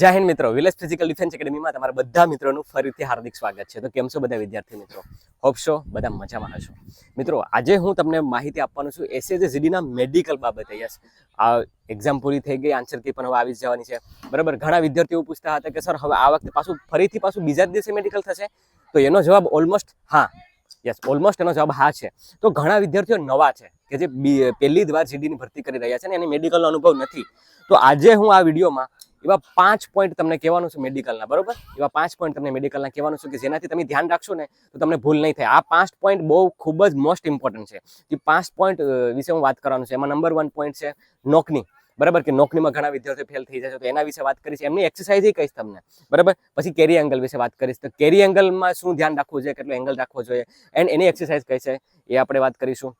જય હિન્દ મિત્રો, village physical defence એકેડમીમાં તમારા બધા મિત્રોનું ફરીથી હાર્દિક સ્વાગત છે. તો કેમ છો બધા વિદ્યાર્થી મિત્રો? હોપ છો બધા મજામાં હશો. મિત્રો, આજે હું તમને માહિતી આપવાનું છું એસએસજીડીના મેડિકલ બાબતે. યસ, આ એક્ઝામ પૂરી થઈ ગઈ, આન્સર કી પણ હવે આવી જ જવાની છે. બરાબર, ઘણા વિદ્યાર્થીઓ પૂછતા હતા કે સર હવે આ વખતે ફરીથી બીજા જ દિવસે મેડિકલ થશે? તો એનો જવાબ ઓલમોસ્ટ હા. યસ, ઓલમોસ્ટ એનો જવાબ હા છે. તો ઘણા વિદ્યાર્થીઓ નવા છે કે જે પહેલી જ વાર જીડીની ભરતી કરી રહ્યા છે ને એને મેડિકલનો અનુભવ નથી. તો આજે હું આ વિડીયોમાં એવા 5 પોઈન્ટ તમને કહેવાનું છે મેડિકલના. બરોબર, એવા 5 પોઈન્ટ તમને મેડિકલના કહેવાનું છે કે જેનાથી તમે ધ્યાન રાખશો ને તો તમને ભૂલ નહીં થાય. આ 5 પોઈન્ટ બહુ ખૂબ જ મોસ્ટ ઇમ્પોર્ટન્ટ છે. એ 5 પોઈન્ટ વિશે હું વાત કરવાનું છે. એમાં નંબર 1 પોઈન્ટ છે નોકની. બરાબર, કે નોકરીમાં ઘણા વિદ્યાર્થીઓ ફેલ થઈ જાય છે, તો એના વિશે વાત કરીશ. એમની એક્સરસાઇઝ કહીશ તમને. બરાબર, પછી કેરી એંગલ વિશે વાત કરીશ. તો કેરી એંગલમાં શું ધ્યાન રાખવું જોઈએ, કેટલો એંગલ રાખવો જોઈએ, એન્ડ એની એક્સરસાઇઝ કઈ છે એ આપણે વાત કરીશું.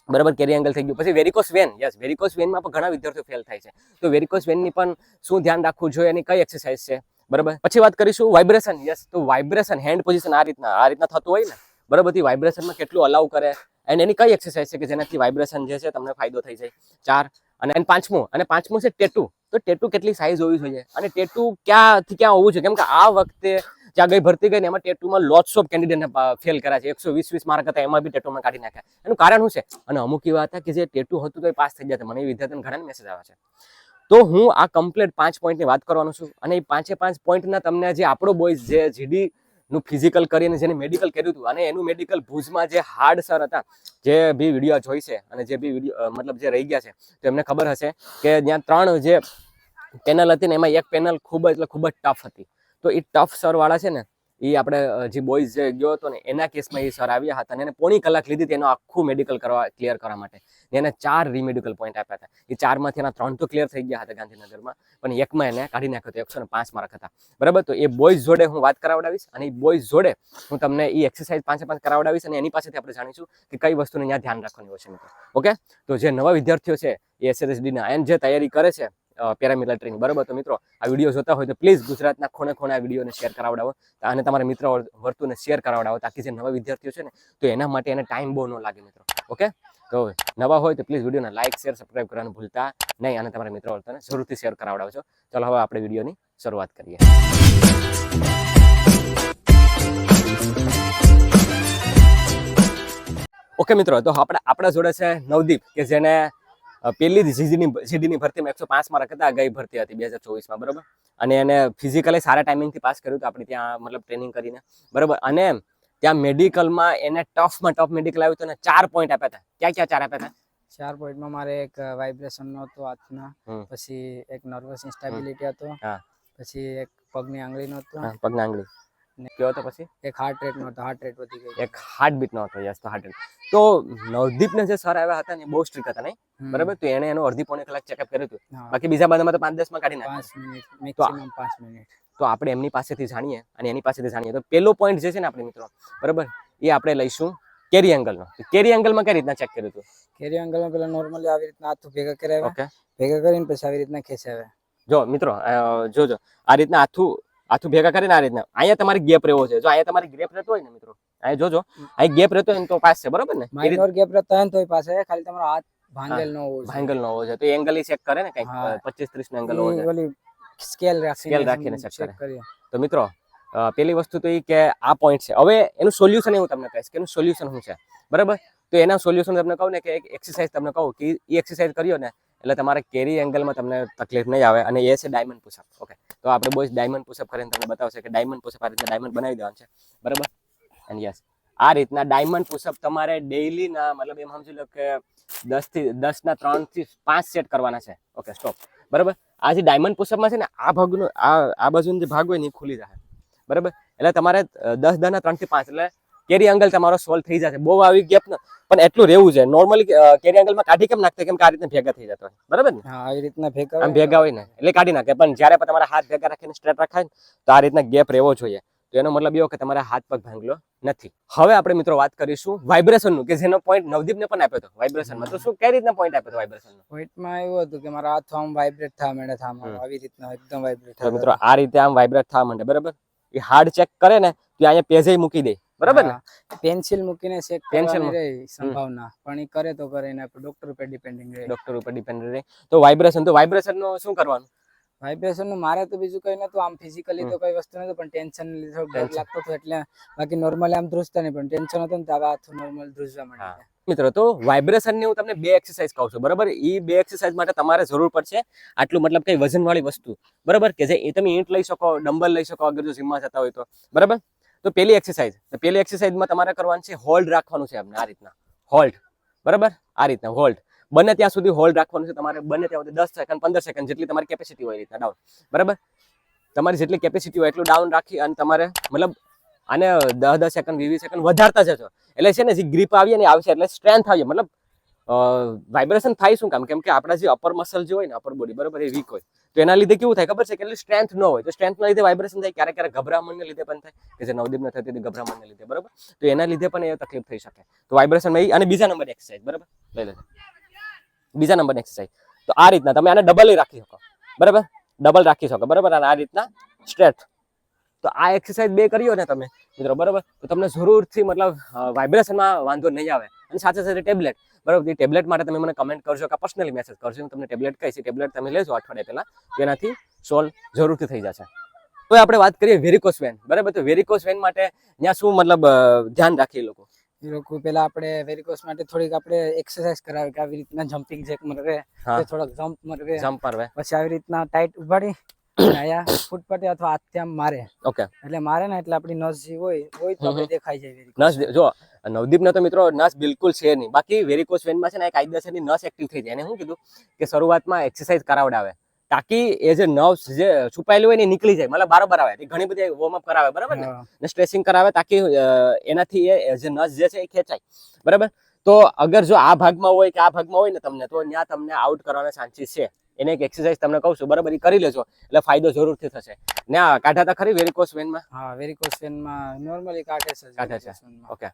બરાબર, કેરી એંગલ થઈ ગયું. પછી વેરિકોસ વેન. યસ, વેરિકોસ વેનમાં પણ ઘણા વિદ્યાર્થીઓ ફેલ થાય છે, તો વેરિકોસ વેનની પણ શું ધ્યાન રાખવું જોઈએ, એની કઈ એક્સરસાઇઝ છે. બરાબર, પછી વાત કરીશું વાઇબ્રેશન. યસ, તો વાઇબ્રેશન, હેન્ડ પોઝિશન આ રીતના થતું હોય ને, બરાબર, વાઇબ્રેશનમાં કેટલું અલાઉ કરે એન્ડ એની કઈ એક્સરસાઇઝ છે કે જેનાથી વાઇબ્રેશન જે છે તમને ફાયદો થઈ જાય. 4. અને પાંચમું છે ટેટુ. તો ટેટુ કેટલી સાઇઝ હોવી જોઈએ અને ટેટુ ક્યાંથી ક્યાં હોવું જોઈએ, કેમ કે આ વખતે જ્યાં ગઈ ભરતી ગઈ ને એમાં ટેટુમાં લોટ્સ ઓફ કેન્ડિડેટને ફેલ કર્યા છે. 120 માર્ક હતા, એમાં બી ટેટુમાં કાઢી નાખ્યા. એનું કારણ શું છે? અને અમુક એવા હતા કે જે ટેટુ હતું તો એ પાસ થઈ જતા. મને એ વિદ્યાર્થીને ઘણા મેસેજ આવે છે. તો હું આ કમ્પ્લીટ 5 પોઈન્ટની વાત કરવાનું છું અને એ 5 પોઈન્ટના તમને જે આપણો બોયઝ જે જીડી નું ફિઝિકલ કરીને જેને મેડિકલ કર્યું હતું અને એનું મેડિકલ ભુજમાં જે હાર્ડ સર હતા, જે બી વિડીયો જોઈ છે અને જે બી વિડીયો મતલબ જે રહી ગયા છે, તો એમને ખબર હશે કે ત્યાં 3 જે પેનલ હતી ને એમાં એક પેનલ ખૂબ જ ટફ હતી. તો એ ટફ સર વાળા છે ને, એ આપણે જે બોયઝ જે ગયો હતો ને એના કેસમાં એ સર આવ્યા હતા અને એને પોણી કલાક લીધી હતી એનું આખું મેડિકલ ક્લિયર કરવા માટે. એને 4 રીમેડિકલ પોઈન્ટ આપ્યા હતા. એ 4માંથી એના 3 તો ક્લિયર થઈ ગયા હતા ગાંધીનગરમાં, પણ એકમાં એને કાઢી નાખ્યો હતો. 105 માર્ક હતા. બરાબર, તો એ બોયઝ જોડે હું વાત કરાવડાવીશ અને એ બોયઝ જોડે હું તમને એ એક્સરસાઇઝ 5 કરાવડાવીશ અને એની પાસેથી આપણે જાણીશું કે કઈ વસ્તુને ત્યાં ધ્યાન રાખવાની હોય છે મિત્રો. ઓકે, તો જે નવા વિદ્યાર્થીઓ છે એ એસએસજીડીના એન્ડ જે તૈયારી કરે છે પેરામિલિટરીની, બરાબર, તો મિત્રો આ વિડીયો જોતા હોય તો પ્લીઝ ગુજરાતના ખૂણે ખૂણે આ વિડીયોને શેર કરાવડાવો અને તમારા મિત્ર વર્તુને શેર કરાવડાવો, તાકી જે નવા વિદ્યાર્થીઓ છે ને તો એના માટે એને ટાઈમ બહુ ન લાગે મિત્રો. ઓકે, તો નવા હોય તો પ્લીઝ વિડીયોને લાઇક, શેર, સબસ્ક્રાઇબ કરવાનું ભૂલતા નહીં અને તમારા મિત્રો વર્તુને જરૂરથી શેર કરાવડાવજો. ચાલો હવે આપણે વિડીયોની શરૂઆત કરીએ. ઓકે મિત્રો, તો આપણા જોડે છે નવદીપ, કે જેને પહેલી જીડીની ભરતીમાં 105 માર્ક હતા. ગઈ ભરતી હતી 2024માં. બરાબર, અને એને ફિઝિકલી સારા ટાઈમિંગથી પાસ કર્યું હતું આપણે ત્યાં, મતલબ ટ્રેનિંગ કરીને. બરાબર, અને ત્યાં મેડિકલમાં એને ટફ મેડિકલ આવ્યું હતું અને 4 પોઈન્ટ આપ્યા હતા. ક્યાં 4 આપ્યા હતા? 4 પોઈન્ટમાં મારે એક વાઇબ્રેશન નો હતો હાથના, પછી એક નર્વસ ઇન્સ્ટેબિલિટી હતો, પછી એક પગની આંગળી નો હતો, પગની આંગળી કયો હતો, પછી એક હાર્ટ રેટ નો હતો, હાર્ટ રેટ વધી ગયો, એક હાર્ટ બીટ નો હતો. યસ, તો હાર્ટ રેટ. તો નવદીપને જે સર આવ્યા હતા ને બહુ સ્ટ્રિક્ટ હતા, નહીં? બરાબર, તો એને એનો અડધી પોણી કલાક ચેકઅપ કર્યું હતું. બાકી બીજા બધામાં તો 5-10 માં કાઢી નાખ્યા. 5 મિનિટ, મેક્સિમમ 5 મિનિટ. તો આપણે એમની પાસેથી જાણીએ અને એની પાસેથી જાણીએ. તો પહેલો પોઈન્ટ જે છે ને આપણે મિત્રો, બરાબર, એ આપણે લઈશું કેરી એંગલનો. કેરી એંગલમાં કઈ રીતના ચેક કર્યું હતું? કેરી એંગલમાં પેલા નોર્મલી આવી રીતના હાથ ભેગા કરાવ્યા. ઓકે, ભેગા કરીને પછી આવી રીતના ખેંચાવ્યા. જો મિત્રો, જોજો આ રીતના હાથું ભેગા કરીને આ રીતના. અહીંયા તમારી ગેપ રહેવો છે. જો અહીંયા તમારી ગેપ રહેતો હોય ને મિત્રો, અહીંયા જોજો, અહીં ગેપ રહેતો હોય ને તો પાસ છે. બરાબર ને? માઇનોર ગેપ રહેતો હોય ને તોય પાસ છે. ખાલી તમારો હાથ ભાંગેલ ન હોવો જોઈએ. તો એંગલ ચેક કરે ને, કંઈક 25-30 નો એંગલ હોવો જોઈએ. ઓલી સ્કેલ રાખીને ચેક કરે. તો મિત્રો, પેલી વસ્તુ તો એ કે આ પોઈન્ટ છે. હવે એનું સોલ્યુશન એવું તમને કહીશ કે એનું સોલ્યુશન શું છે. બરાબર, તો એના સોલ્યુશન તમને કહું ને કે એક એક્સરસાઇઝ તમને કહું કે એ એક્સરસાઇઝ કર્યો ને એટલે તમારે કેરી એંગલમાં તમને તકલીફ નહીં આવે, અને એ છે ડાયમંડ પુશઅપ. ઓકે, તો આપણે બોયઝ ડાયમંડ પુશઅપ કરીને તમને બતાવશે કે ડાયમંડ પુશઅપ આ રીતના ડાયમંડ બનાવી દેવાનું છે. બરાબર, એન્ડ યસ, આ રીતના ડાયમંડ પુશઅપ તમારે ડેઈલીના, મતલબ એમ સમજી લો કે 10 ના 3 થી 5 સેટ કરવાના છે. Okay, stop. બરાબર, આ જે ડાયમંડ પુશઅપમાં છે ને આ ભાગનો આ બાજુનો જે ભાગ હોય ને એ ખુલી જાય. બરાબર, એટલે તમારે 10 ના 3 થી 5 એટલે કેરી એંગલ તમારો સોલ્વ થઈ જશે. બહુ આવી ગેપ ને, પણ એટલું રહેવું છે. નોર્મલી કેરી એંગલમાં કાઢી કેમ નાખતા, કેમ કે આ રીતના ભેગા થઈ જતા હોય. બરાબર ને? હા, આવી રીતના ભેગા હોય ને એટલે કાઢી નાખે. પણ જ્યારે તમારા હાથ ભેગા રાખીને સ્ટ્રેટ રાખાય ને તો આ રીતના ગેપ રહેવો જોઈએ. તો એનો મતલબ એવો કે તમારા હાથ પગ ભાંગલો નથી. હવે આપણે મિત્રો વાત કરીશું વાઇબ્રેશનનું, કે જેનો પોઈન્ટ નવદીપને પણ આપ્યો હતો વાઇબ્રેશનમાં. તો શું કઈ રીતના પોઈન્ટ આપ્યો હતો વાઇબ્રેશનનો? પોઈન્ટમાં એવું હતું કે મારા હાથ આમ વાઇબ્રેટ થવા માંડે, આવી રીતના એકદમ વાઇબ્રેટ. તો મિત્રો આ રીતે આમ વાઇબ્રેટ થવા માંડે. બરાબર, એ હાર્ડ ચેક કરે ને તો અહીંયા પેજે મૂકી દે. બરાબર ને? પેન્સિલ મૂકીને ચેક કરવાની રહે સંભાવના, પણ એ કરે તો કરે ને ડોક્ટર ઉપર ડિપેન્ડિંગ રહે. ડોક્ટર ઉપર ડિપેન્ડ રહે. તો વાઇબ્રેશન નું શું કરવાનું? વાઇબ્રેશન નું મારે તો બીજું કઈ નતું, આમ ફિઝિકલી તો કઈ વસ્તુ નતું, પણ ટેન્શન લીધે ડર લાગતો હતો એટલે, બાકી નોર્મલી આમ ધ્રુજતા નહીં, પણ ટેન્શન હતું ને તો આવા હાથ નોર્મલ ધ્રુજવા માંડ્યા. મિત્રો તો વાઇબ્રેશન ની હું તમને 2 એક્સરસાઇઝ કહું છું, બરાબર. એ 2 એક્સરસાઇઝ માટે તમારે જરૂર પડશે આટલું મતલબ કઈ વજન વાળી વસ્તુ, બરાબર, કે જે તમે ઈંટ લઈ શકો, ડમ્બલ લઈ શકો અગર જો જીમમાં જતા હોય તો, બરાબર. તો પેલી એક્સરસાઇઝમાં તમારે કરવાનું છે હોલ્ડ રાખવાનું છે આપણે આ રીતના, હોલ્ડ, બરાબર, આ રીતના હોલ્ડ, બને ત્યાં સુધી હોલ્ડ રાખવાનું છે તમારે, બને ત્યાં સુધી 10 સેકન્ડ 15 સેકન્ડ જેટલી તમારી કેપેસિટી હોય એ રીતના ડાઉન, બરાબર. તમારી જેટલી કેપેસિટી હોય એટલું ડાઉન રાખી અને તમારે મતલબ આને 10 સેકન્ડ 20 સેકન્ડ વધારતા જજો, એટલે છે ને જે ગ્રીપ આવીએ ને આવશે એટલે સ્ટ્રેન્થ આવીએ, મતલબ વાઇબ્રેશન થાય શું કામ, કેમ કે આપણા જે અપર મસલ જે હોય ને અપર બોડી, બરાબર, એ વીક હોય તો એના લીધે કેવું થાય ખબર છે કે એટલી સ્ટ્રેન્થ ન હોય તો સ્ટ્રેન્થના લીધે વાઇબ્રેશન થાય, ક્યારેક ક્યારેક ગભરામણને લીધે પણ થાય, કે જે નવદીપને થતી હતી ગભરામણને લીધે, બરાબર. તો એના લીધે પણ એ તકલીફ થઈ શકે. તો વાઇબ્રેશનમાં અને બીજા નંબરની એક્સરસાઇઝ, બરાબર, લઈ લેજો બીજા નંબરની એક્સરસાઇઝ. તો આ રીતના તમે આને ડબલ રાખી શકો, બરાબર, ડબલ રાખી શકો, બરાબર, અને આ રીતના સ્ટ્રેટ. તો આ એક્સરસાઇઝ 2 કર્યો ને તમે મિત્રો, બરાબર, તો તમને જરૂરથી મતલબ વાઇબ્રેશનમાં વાંધો નહીં આવે. અને સાથે સાથે ટેબ્લેટ, બરાબર, એ ટેબ્લેટ માટે તમે મને કમેન્ટ કરજો કે પર્સનલી મેસેજ કરજો, હું તમને ટેબ્લેટ કહીશ, ટેબ્લેટ તમે લેજો અઠવાડિયા પહેલા, તો એનાથી સોલ્વ જરૂરથી થઈ જશે. તો આપણે વાત કરીએ વેરિકોસ વેન, બરાબર. તો વેરિકોસ વેન માટે ત્યાં શું મતલબ ધ્યાન રાખીએ એ લોકો પેલા આપણે વેરિકોસ માટે થોડીક આપણે એક્સરસાઇઝ કરાવે કે આવી રીતના જમ્પિંગ જેક મરવે, થોડોક જમ્પ મરવે, જમ્પ મારવે, પછી આવી રીતના ટાઈટ ઉભાડી આયા ફૂટ પટે અથવા હાથથી આમ મારે, ઓકે, એટલે મારે ને એટલે આપણી નસ જે હોય તો આપણે દેખાઈ જાય. નસ જો નવદીપને તો મિત્રો નસ બિલકુલ છે નહીં, બાકી વેરિકોસ વેનમાં છે ને કાયદેસરની નસ એક્ટિવ થઈ જાય. એને શું કીધું કે શરૂઆતમાં એક્સરસાઇઝ કરાવડાવે તાકી એ જે નર્વ્સ જે છુપાયેલું હોય ને નીકળી જાય, મતલબ બરાબર આવે, ઘણી બધી વોર્મઅપ કરાવે, બરાબર ને સ્ટ્રેચિંગ કરાવે તાકી એનાથી એ જે નસ જે છે એ ખેંચાય, બરાબર. તો અગર જો આ ભાગમાં હોય કે આ ભાગમાં હોય ને તમને, તો ત્યાં તમને આઉટ કરવાના ચાન્સીસ છે. એને એક એક્સરસાઇઝ તમને કહું છું, બરાબર, એ કરી લેજો એટલે ફાયદો જરૂરથી થશે. ને આ કાઢાતા ખરી વેરિકોસ વેનમાં? હા, વેરિકોસ વેનમાં નોર્મલી કાઢે છે. ઓકે,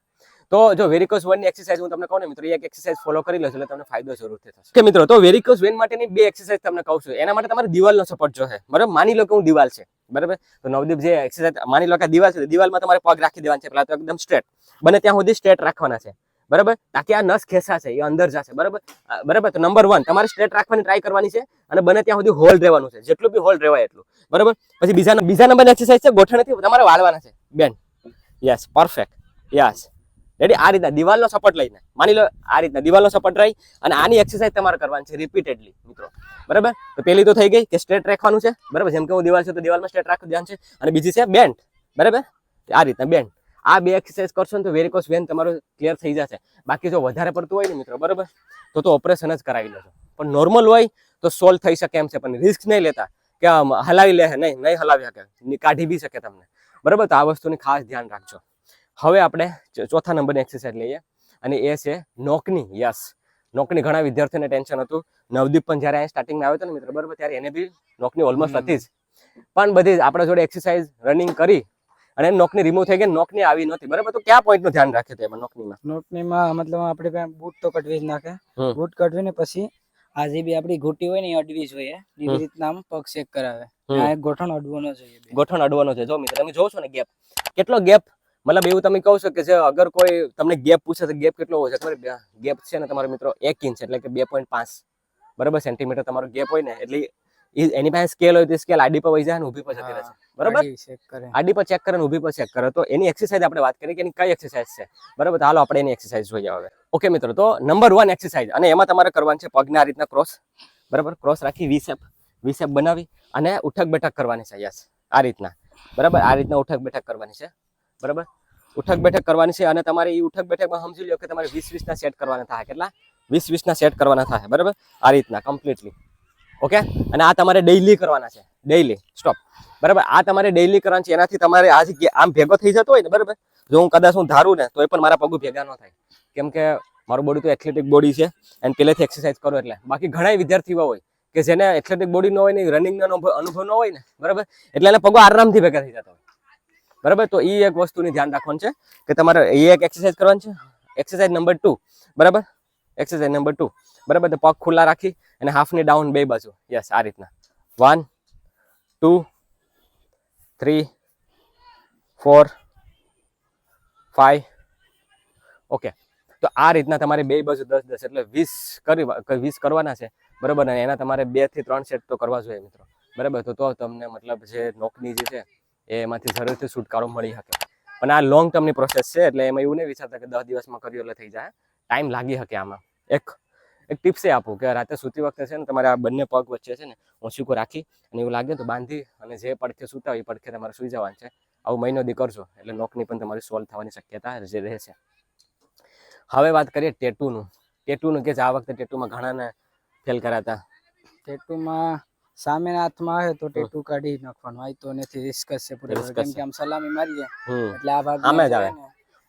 તો જો વેરિકોસ વેનની એક્સરસાઇઝ હું તમને કહું ને મિત્રો, એક એક્સરસાઇઝ ફોલો કરી લેજો એટલે તમને ફાયદો જરૂરથી થશે. કે મિત્રો તો વેરિકોસ વેન માટેની 2 એક્સરસાઇઝ તમને કહું છું. એના માટે તમારે દિવાલનો સપોર્ટ જોઈએ, બરાબર. માની લો કે હું દિવાલ છે, બરાબર, તો નવદીપ જે એક્સરસાઇઝ માની લો કે દિવાલ છે, દિવાલમાં તમારે પગ રાખી દેવાના છે, પેલા તો એકદમ સ્ટ્રેટ, બને ત્યાં સુધી સ્ટ્રેટ રાખવાના છે, બરાબર, તાકી આ નસ ખેંચાશે, એ અંદર જશે, બરાબર, બરાબર. તો નંબર 1 તમારે સ્ટ્રેટ રાખવાની ટ્રાય કરવાની છે અને બને ત્યાં સુધી હોલ્ડ રહેવાનું છે, જેટલું બી હોલ્ડ રહેવાય એટલું, બરાબર. પછી બીજા નંબરની એક્સરસાઇઝ છે ગોઠણથી તમારે વાળવાના છે, band, yes, perfect, yes, ready. આ રીતના દિવાલનો સપોર્ટ લઈને, માની લો આ રીતના દિવાલનો સપોર્ટ રહી અને આની એક્સરસાઇઝ તમારે કરવાની છે રિપીટેડલી મિત્રો, બરાબર. તો પેલી તો થઈ ગઈ કે સ્ટ્રેટ રાખવાનું છે, બરાબર, જેમ કે હું દિવાલ છે તો દિવાલમાં સ્ટ્રેટ રાખવાનું ધ્યાન છે, અને બીજી છે બેન્ડ, બરાબર, આ રીતના બેન્ડ. આ 2 એક્સરસાઇઝ કરશો ને તો વેરિકોસ વેન તમારું ક્લિયર થઈ જશે. બાકી જો વધારે પડતું હોય ને મિત્રો, બરાબર, તો ઓપરેશન જ કરાવી લેજો. પણ નોર્મલ હોય તો સોલ્વ થઈ શકે એમ છે, પણ રિસ્ક નહીં લેતા કે હલાવી લે, નહીં હલાવી શકે, કાઢી બી શકે તમને, બરાબર. તો આ વસ્તુની ખાસ ધ્યાન રાખજો. હવે આપણે ચોથા નંબરની એક્સરસાઇઝ લઈએ અને એ છે નોકની. યસ, નોકની ઘણા વિદ્યાર્થીઓને ટેન્શન હતું. નવદીપ પણ જ્યારે સ્ટાર્ટિંગમાં આવ્યો હતો ને મિત્રો, બરાબર, ત્યારે એને બી નોકની ઓલમોસ્ટ હતી જ, પણ બધી આપણા જોડે એક્સરસાઇઝ રનિંગ કરી અને નોકની રિમૂવ થઈ ગઈ, નોકની આવી નહોતી, બરાબર. તો કયા પોઈન્ટનું ધ્યાન રાખે છે એમાં નોકનીમાં મતલબ આપણે બૂટ તો કટવી જ નાખે, બૂટ કટવીને પછી આ જે બી આપણી ઘૂંટી હોય ને એ અડવી જોઈએ, એવી રીતના આમ પગ ચેક કરાવે. આ ગોઠણ અડવાનો જોઈએ, ગોઠણ અડવાનો છે. જો મિત્રો તમે જોશો ને ગેપ, કેટલો ગેપ, મતલબ એવું તમે કહો છો કે જે અગર કોઈ તમને ગેપ પૂછે તો ગેપ કેટલો હોય છે ખબર? ગેપ છે ને તમારો મિત્રો 1 ઇંચ એટલે કે 2.5 બરાબર સેન્ટીમીટર તમારો ગેપ હોય ને, એટલે એની પાસે સ્કેલ હોય તો સ્કેલ આડી પર વહી જાય ને ઊભી પર જતી રહેશે, બરાબર. આડી પર ચેક કરે ને ઊભી પર ચેક કરે. તો એની એક્સરસાઇઝ આપણે વાત કરીએ કે એની કઈ એક્સરસાઇઝ છે, બરાબર. તો હાલો આપણે એની એક્સરસાઇઝ જોઈએ હવે. ઓકે મિત્રો, તો નંબર 1 એક્સરસાઇઝ, અને એમાં તમારે કરવાનું છે પગને આ રીતના ક્રોસ, બરાબર, ક્રોસ રાખી વી શેપ બનાવી અને ઉઠક બેઠક કરવાની છે. યસ, આ રીતના, બરાબર, આ રીતના ઉઠક બેઠક કરવાની છે, બરાબર. ઉઠક બેઠક કરવાની છે અને તમારે એ ઉઠક બેઠકમાં સમજી લો કે તમારે 20 ના સેટ કરવાના થાય. કેટલા? 20 ના સેટ કરવાના થાય, બરાબર, આ રીતના કમ્પ્લીટલી. ઓકે, અને આ તમારે ડેઈલી કરવાના છે, ડેઈલી, સ્ટોપ, બરાબર. આ તમારે ડેઈલી કરવાનું છે. એનાથી તમારે આમ ભેગો થઈ જતો હોય ને, બરાબર, જો હું કદાચ ધારું ને તો એ પણ મારા પગ ભેગા ન થાય, કેમ કે મારું બોડી તો એથ્લેટિક બોડી છે અને પહેલેથી એક્સરસાઇઝ કરો એટલે. બાકી ઘણા વિદ્યાર્થીઓ હોય કે જેને એથ્લેટિક બોડી ન હોય ને, રનિંગનો અનુભવ ન હોય ને, બરાબર, એટલે એને પગો આરામથી ભેગા થઈ જતા હોય, બરાબર. તો એ એક વસ્તુની ધ્યાન રાખવાનું છે કે તમારે એ એક એક્સરસાઇઝ કરવાની છે. એક્સરસાઇઝ નંબર 2, બરાબર, એક્સરસાઇઝ નંબર 2, બરાબર. તો પગ ખુલ્લા રાખી અને હાફની ડાઉન બે બાજુ. યસ, આ રીતના 1 2 3 4 5. ઓકે, તો આ રીતના તમારે બે બાજુ 10 10 એટલે 20 કરવાના છે, બરાબર. અને એના તમારે 2 થી 3 સેટ તો કરવા જોઈએ મિત્રો. બરાબર, તો તમને મતલબ જે નોકની જે છે એમાંથી જરૂરથી છુટકારો મળી શકે. પણ આ લોંગ ટર્મની પ્રોસેસ છે, એટલે એમાં એવું નહીં વિચારતા કે 10 દિવસમાં કર્યું એટલે થઈ જાય. ટાઈમ લાગી શકે આમાં. એક ટિપ્સ એ આપું કે રાતે સૂતી વખતે છે ને તમારે આ બંને પગ વચ્ચે છે ને ઓછીકો રાખી અને એવું લાગે તો બાંધી અને જે પડખે સૂતા હોય એ પડખે તમારે સૂઈ જવાનું છે. આવું મહિનો દી કરજો એટલે નોકની પણ તમારી સોલ્વ થવાની શક્યતા જે રહેશે. હવે વાત કરીએ ટેટુનું કે આ વખતે ટેટુમાં ઘણાને ફેલ કરાતા. ટેટુમાં સામેના હાથમાં આવે તો ટેટુ કાઢી નાખવાનું, આ તો નથી, રિસ્ક છે પૂરેપૂરો, કેમ કે આમ સલામી મારીએ એટલે આ ભાગ આમે જ આવે.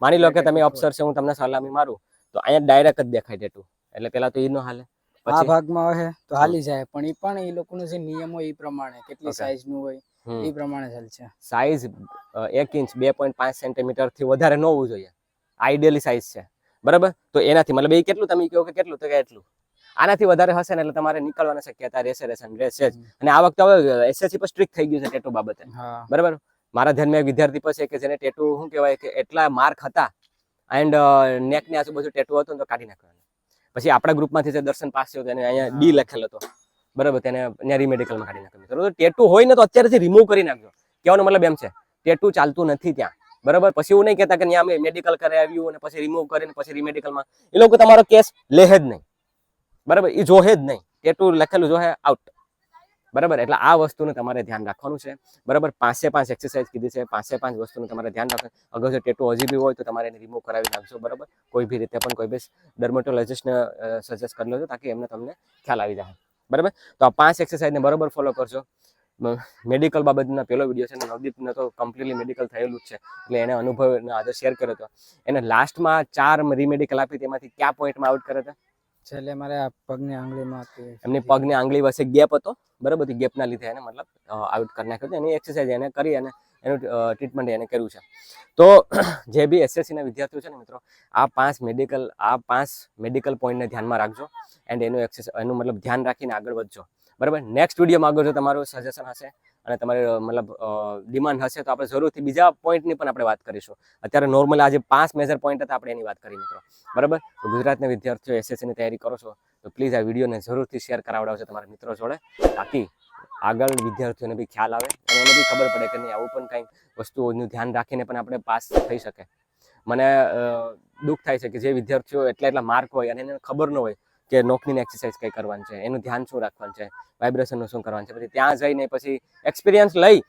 માની લો કે તમે અફસર છે, હું તમને સલામી મારું તો અહીંયા ડાયરેક્ટ જ દેખાય ટેટુ, એટલે પેલા તો એ ન હાલે. આ ભાગમાં આવે તો હાલી જાય, પણ એ લોકોનો જે નિયમ હોય એ પ્રમાણે કેટલી સાઈઝ નું હોય એ પ્રમાણે ચાલશે. સાઈઝ 1 ઇંચ 2.5 સેન્ટીમીટર થી વધારે ન હોવું જોઈએ, આઈડિયલી સાઈઝ છે, બરાબર. તો એનાથી મતલબ એ કેટલું તમે કહો કે કેટલું, તો કે એટલું. આનાથી વધારે હશે ને એટલે તમારે નીકળવાની શક્યતા રહેશે જ. અને આ વખતે હવે એસએસસી પર સ્ટ્રિક્ટ થઈ ગયું છે ટેટુ બાબતે, બરાબર. મારા ધ્યાનમાં એક વિદ્યાર્થી પર છે કે જેને ટેટુ શું કહેવાય કે એટલા માર્ક હતા એન્ડ નેકની આજુબાજુ ટેટુ હતું તો કાઢી નાખ્યો. પછી આપણા ગ્રુપમાંથી જે દર્શન પાસ થયો તેને અહીંયા ડી લખેલો હતો, બરાબર, તેને ત્યાં રીમેડિકલમાં કાઢી નાખ્યો. મિત્રો ટેટુ હોય ને તો અત્યારેથી રિમૂવ કરી નાખજો. કહેવાનો મતલબ એમ છે ટેટુ ચાલતું નથી ત્યાં, બરાબર. પછી એવું નહીં કહેતા કે ત્યાં અમે મેડિકલ કરી આવ્યું અને પછી રિમૂવ કરીને પછી રીમેડિકલમાં, એ લોકો તમારો કેસ લે જ નહીં, બરાબર. એ જોહે જ નહીં, ટેટુ લખેલું જોહે આઉટ, બરાબર. એટલે આ વસ્તુને તમારે ધ્યાન રાખવાનું છે, બરાબર. 5 એક્સરસાઇઝ કીધી છે, 5 વસ્તુનું તમારે ધ્યાન રાખવાનું. અગર જો ટેટુ હજી બી હોય તો તમારે એને રિમૂવ કરાવી નાખજો, બરાબર. કોઈ બી રીતે પણ કોઈ બી ડર્મેટોલોજિસ્ટને સજેસ્ટ કરી લેજો તાકી એમને તમને ખ્યાલ આવી જાય, બરાબર. તો આ 5 એક્સરસાઇઝને બરાબર ફોલો કરજો. મેડિકલ બાબતના પેલો વિડીયો છે ને નવદીપને તો કમ્પ્લીટલી મેડિકલ થયેલું જ છે, એટલે એને અનુભવ આજે શેર કર્યો હતો. એને લાસ્ટમાં 4 રીમેડિકલ આપી, તેમાંથી કયા પોઈન્ટમાં આઉટ કર્યા હતા? છેલ્લે મારે આ પગની આંગળીમાં હતી, એમની પગની આંગળી વચ્ચે ગેપ હતો, બરાબર. ગેપના લીધે એને મતલબ આઉટ કરી નાખ્યો હતો. એની એક્સરસાઇઝ એને કરી અને એનું ટ્રીટમેન્ટ એને કર્યું છે. તો જે બી એસએસસીના વિદ્યાર્થીઓ છે ને મિત્રો, આ 5 મેડિકલ પોઈન્ટને ધ્યાનમાં રાખજો એન્ડ એનું મતલબ ધ્યાન રાખીને આગળ વધજો, બરાબર. નેક્સ્ટ વિડીયોમાં આગળ જો તમારું સજેશન હશે અને તમારી મતલબ ડિમાન્ડ હશે તો આપણે જરૂરથી બીજા પોઈન્ટની પણ આપણે વાત કરીશું. અત્યારે નોર્મલ આજે 5 મેજર પોઈન્ટ હતા, આપણે એની વાત કરી મિત્રો, બરાબર. તો ગુજરાતના વિદ્યાર્થીઓ એસએસસીની તૈયારી કરો છો તો પ્લીઝ આ વિડીયોને જરૂરથી શેર કરાવડાવજો તમારા મિત્રો જોડે, તાકી આગળ વિદ્યાર્થીઓને બી ખ્યાલ આવે અને એને બી ખબર પડે કે નહીં આવું પણ કંઈક વસ્તુઓનું ધ્યાન રાખીને પણ આપણે પાસ થઈ શકે. મને દુઃખ થાય છે કે જે વિદ્યાર્થીઓ એટલા માર્ક હોય અને એને ખબર ન હોય કે નોકરીની એક્સરસાઇઝ કઈ કરવાની છે, એનું ધ્યાન શું રાખવાનું છે, વાઇબ્રેશનનું શું કરવાનું છે, પછી ત્યાં જઈને પછી એક્સપિરિયન્સ લઈ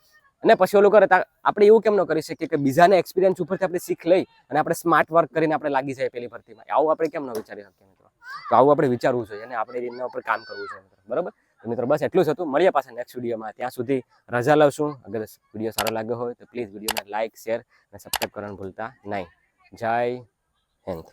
અને પછી ઓલું કરે. આપણે એવું કેમ ન કરી શકીએ કે બીજાને એક્સપિરિયન્સ ઉપરથી આપણે શીખ લઈ અને આપણે સ્માર્ટ વર્ક કરીને આપણે લાગી જાય પેલી ભરતીમાં? આવું આપણે કેમ ન વિચારી શકીએ મિત્રો? તો આવું આપણે વિચારવું જોઈએ અને આપણે એના ઉપર કામ કરવું જોઈએ મિત્રો, બરાબર. તો મિત્રો બસ એટલું જ હતું. મળીએ પાછા નેક્સ્ટ વિડીયોમાં. ત્યાં સુધી રજા લઉં. અગર વિડીયો સારો લાગ્યો હોય તો પ્લીઝ વિડીયોને લાઇક, શેર અને સબસ્ક્રાઈબ કરવાનું ભૂલતા નહીં. જય હિન્દ.